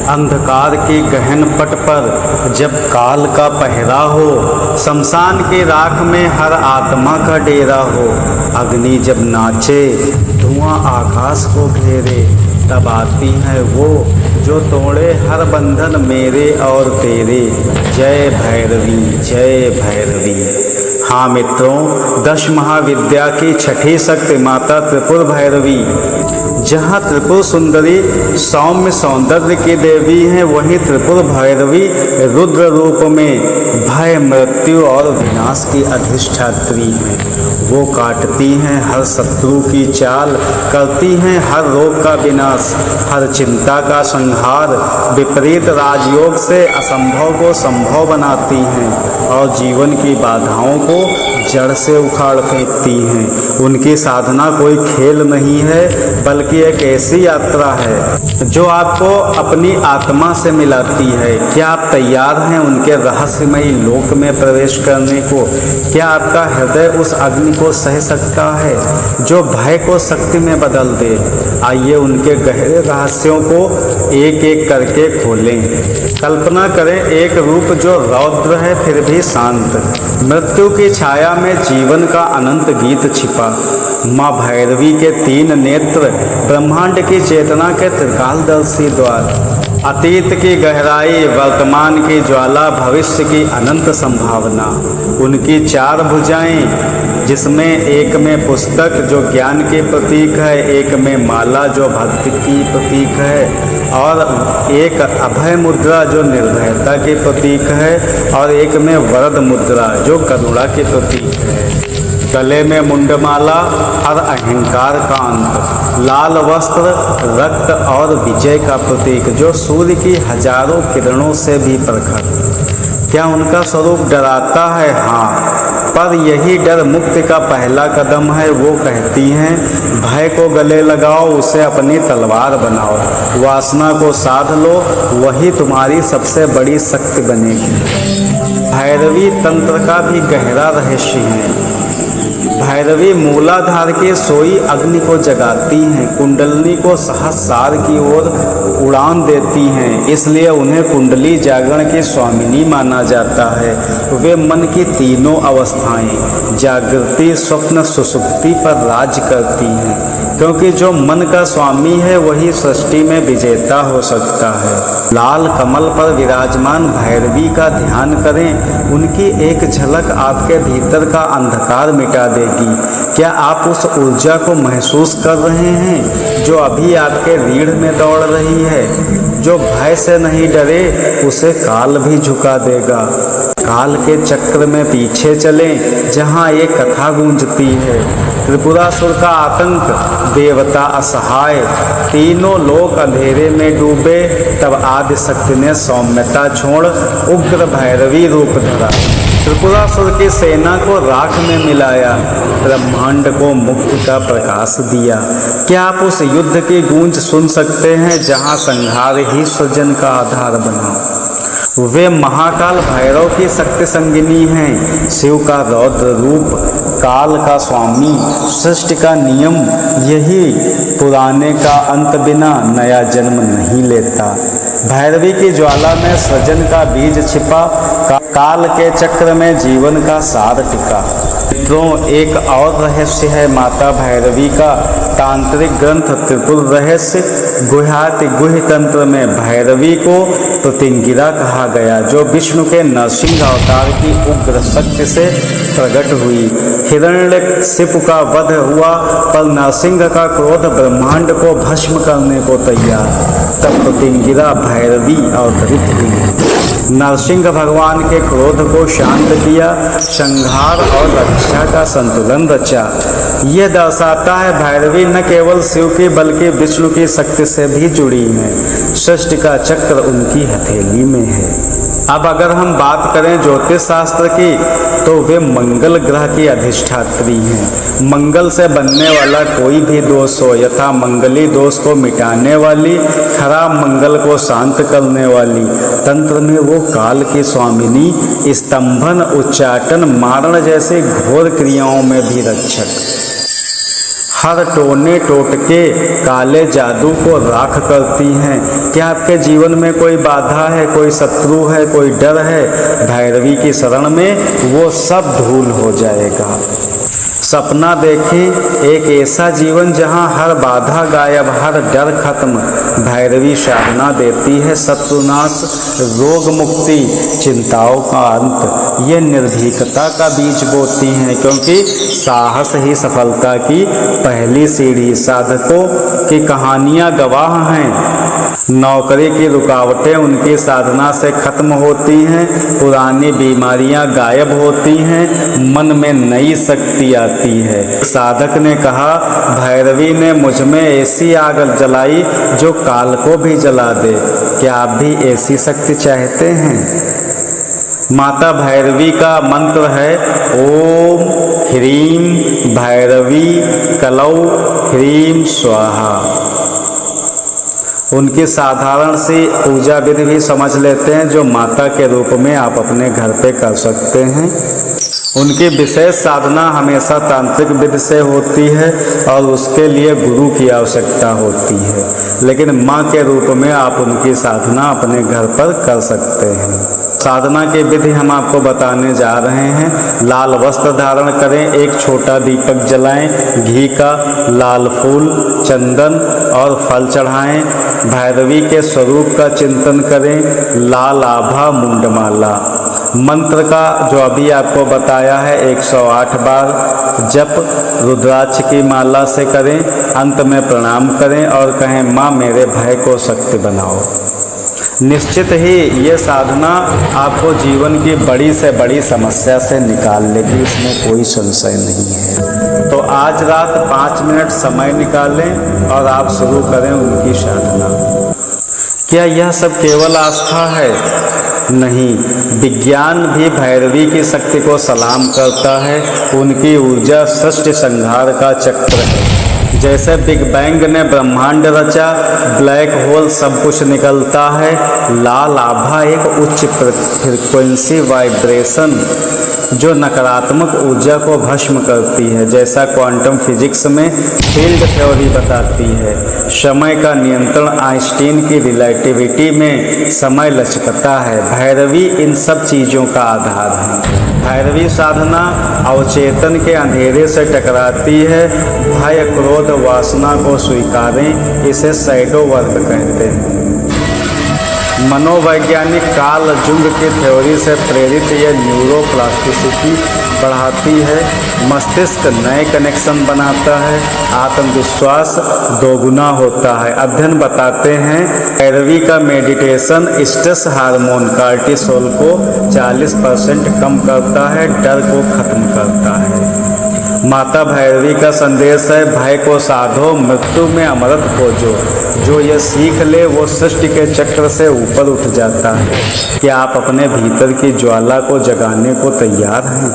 अंधकार के गहन पट पर जब काल का पहरा हो, शमशान के राख में हर आत्मा का डेरा हो, अग्नि जब नाचे धुआं आकाश को घेरे, तब आती है वो जो तोड़े हर बंधन मेरे और तेरे। जय भैरवी, जय भैरवी। हाँ मित्रों, 10 महाविद्या की छठी शक्ति माता त्रिपुर भैरवी, जहाँ त्रिपुर सुंदरी सौम्य सौंदर्य की देवी हैं, वहीं त्रिपुर भैरवी रुद्र रूप में भय, मृत्यु और विनाश की अधिष्ठात्री हैं। वो काटती हैं हर शत्रु की चाल, करती हैं हर रोग का विनाश, हर चिंता का संहार, विपरीत राजयोग से असंभव को संभव बनाती हैं और जीवन की बाधाओं को जड़ से उखाड़ फेंकती हैं। उनकी साधना कोई खेल नहीं है, बल्कि एक ऐसी यात्रा है जो आपको अपनी आत्मा से मिलाती है। क्या आप तैयार हैं उनके रहस्यमयी लोक में प्रवेश करने को? क्या आपका हृदय उस अग्नि को सह सकता है जो भय को शक्ति में बदल दे? आइए उनके गहरे रहस्यों को एक एक करके खोलें। कल्पना करें एक रूप जो रौद्र है फिर भी शांत, मृत्यु की छाया में जीवन का अनंत गीत छिपा। माँ भैरवी के 3 नेत्र, ब्रह्मांड की चेतना के त्रिकालदर्शी द्वार, अतीत की गहराई, वर्तमान की ज्वाला, भविष्य की अनंत संभावना। उनकी 4 भुजाएं, जिसमें एक में पुस्तक जो ज्ञान के प्रतीक है, एक में माला जो भक्ति की प्रतीक है, और एक अभय मुद्रा जो निर्भयता के प्रतीक है, और एक में वरद मुद्रा जो करुणा के प्रतीक है। गले में मुंडमाला हर अहंकार का अंत, लाल वस्त्र रक्त और विजय का प्रतीक जो सूर्य की हजारों किरणों से भी प्रखर। क्या उनका स्वरूप डराता है? हाँ, पर यही डर मुक्ति का पहला कदम है। वो कहती हैं, भय को गले लगाओ, उसे अपनी तलवार बनाओ, वासना को साध लो, वही तुम्हारी सबसे बड़ी शक्ति बनेगी। भैरवी तंत्र का भी गहरा रहस्य है। भैरवी मूलाधार के सोई अग्नि को जगाती हैं, कुंडलनी को सहस्रार की ओर उड़ान देती हैं, इसलिए उन्हें कुंडली जागरण की स्वामिनी माना जाता है। वे मन की तीनों अवस्थाएं, जागृति, स्वप्न, सुषुप्ति पर राज करती हैं, क्योंकि जो मन का स्वामी है वही सृष्टि में विजेता हो सकता है। लाल कमल पर विराजमान भैरवी का ध्यान करें, उनकी एक झलक आपके भीतर का अंधकार मिटा देगी। क्या आप उस ऊर्जा को महसूस कर रहे हैं जो अभी आपके रीढ़ में दौड़ रही है? जो भय से नहीं डरे उसे काल भी झुका देगा। काल के चक्र में पीछे चलें, जहाँ एक कथा गूंजती है, त्रिपुरासुर का आतंक, देवता असहाय, तीनों लोक अंधेरे में डूबे, तब आदिशक्ति ने सौम्यता छोड़ उग्र भैरवी रूप धरा, त्रिपुरासुर की सेना को राख में मिलाया, ब्रह्मांड को मुक्ति का प्रकाश दिया। क्या आप उस युद्ध की गूंज सुन सकते हैं जहां संहार ही सृजन का आधार बना? वे महाकाल भैरव की शक्ति संगिनी हैं, शिव का रौद्र रूप, काल का स्वामी, सृष्टि का नियम। यही पुराने का अंत बिना नया जन्म नहीं लेता। भैरवी की ज्वाला में सृजन का बीज छिपा, काल के चक्र में जीवन का सार टिका। मित्रों, एक और रहस्य है माता भैरवी का। तांत्रिक ग्रंथ त्रिपुर रहस्य गुह्याति गुह्य तंत्र में भैरवी को प्रतिंगिरा कहा गया, जो विष्णु के नरसिंह अवतार की उग्र शक्ति से प्रकट हुई। हिरण्यकशिपु का वध हुआ, पर नरसिंह का क्रोध ब्रह्मांड को भस्म करने को तैयार, तब प्रतिंगिरा भैरवी अवतरित हुई। नरसिंह भगवान के क्रोध को शांत किया, संहार और रक्षा का संतुलन रचा। यह दर्शाता है भैरवी न केवल शिव की बल्कि विष्णु की शक्ति से भी जुड़ी है। सृष्टि का चक्र उनकी हथेली में है। अब अगर हम बात करें ज्योतिष शास्त्र की, तो वे मंगल ग्रह की अधिष्ठात्री हैं। मंगल से बनने वाला कोई भी दोष हो, यथा मंगली दोष को मिटाने वाली, खराब मंगल को शांत करने वाली। तंत्र में वो काल की स्वामिनी, स्तंभन, उच्चाटन, मारण जैसे घोर क्रियाओं में भी रक्षक। हर टोने टोटके काले जादू को राख करती हैं। क्या आपके जीवन में कोई बाधा है, कोई शत्रु है, कोई डर है? भैरवी की शरण में वो सब धूल हो जाएगा। सपना देखें एक ऐसा जीवन जहां हर बाधा गायब, हर डर खत्म। भैरवी साधना देती है शत्रुनाश, रोग मुक्ति, चिंताओं का अंत। ये निर्भीकता का बीज बोती हैं, क्योंकि साहस ही सफलता की पहली सीढ़ी। साधकों की कहानियां गवाह हैं। नौकरी की रुकावटें उनकी साधना से खत्म होती हैं, पुरानी बीमारियां गायब होती हैं, मन में नई शक्ति आती है। साधक ने कहा, भैरवी ने मुझ में ऐसी आग जलाई जो काल को भी जला दे। क्या आप भी ऐसी शक्ति चाहते हैं? माता भैरवी का मंत्र है ओम ह्रीं भैरवी कलौ ह्रीं स्वाहा। उनकी साधारण सी पूजा विधि भी समझ लेते हैं, जो माता के रूप में आप अपने घर पे कर सकते हैं। उनकी विशेष साधना हमेशा तांत्रिक विधि से होती है और उसके लिए गुरु की आवश्यकता होती है, लेकिन माँ के रूप में आप उनकी साधना अपने घर पर कर सकते हैं। साधना की विधि हम आपको बताने जा रहे हैं। लाल वस्त्र धारण करें, एक छोटा दीपक जलाएं, घी का लाल फूल, चंदन और फल चढ़ाएं, भैरवी के स्वरूप का चिंतन करें, लाल आभा मुंडमाला। मंत्र का जो अभी आपको बताया है 108 बार जप रुद्राक्ष की माला से करें, अंत में प्रणाम करें और कहें माँ मेरे भय को शक्ति बनाओ। निश्चित ही ये साधना आपको जीवन की बड़ी से बड़ी समस्या से निकाल लेगी, इसमें कोई संशय नहीं है। तो आज रात 5 मिनट समय निकालें और आप शुरू करें उनकी साधना। क्या यह सब केवल आस्था है? नहीं, विज्ञान भी भैरवी की शक्ति को सलाम करता है। उनकी ऊर्जा सृष्टि संहार का चक्र है। जैसे बिग बैंग ने ब्रह्मांड रचा, ब्लैक होल सब कुछ निकलता है, लाल आभा एक उच्च फ्रीक्वेंसी वाइब्रेशन जो नकारात्मक ऊर्जा को भस्म करती है। जैसा क्वांटम फिजिक्स में फील्ड थ्योरी बताती है, समय का नियंत्रण आइंस्टीन की रिलेटिविटी में समय लचकता है। भैरवी इन सब चीज़ों का आधार है। भैरवी साधना अवचेतन के अंधेरे से टकराती है। भय क्रोध वासना को स्वीकारें, इसे शैडो वर्क कहते हैं। मनोवैज्ञानिक कार्ल जुंग की थ्योरी से प्रेरित यह न्यूरोप्लास्टिसिटी बढ़ाती है, मस्तिष्क नए कनेक्शन बनाता है, आत्मविश्वास दोगुना होता है। अध्ययन बताते हैं भैरवी का मेडिटेशन स्ट्रेस हार्मोन कार्टिसोल को 40% कम करता है, डर को खत्म करता है। माता भैरवी का संदेश है, भय को साधो, मृत्यु में अमृत खोजो। जो ये सीख ले वो सृष्टि के चक्र से ऊपर उठ जाता है। क्या आप अपने भीतर की ज्वाला को जगाने को तैयार हैं?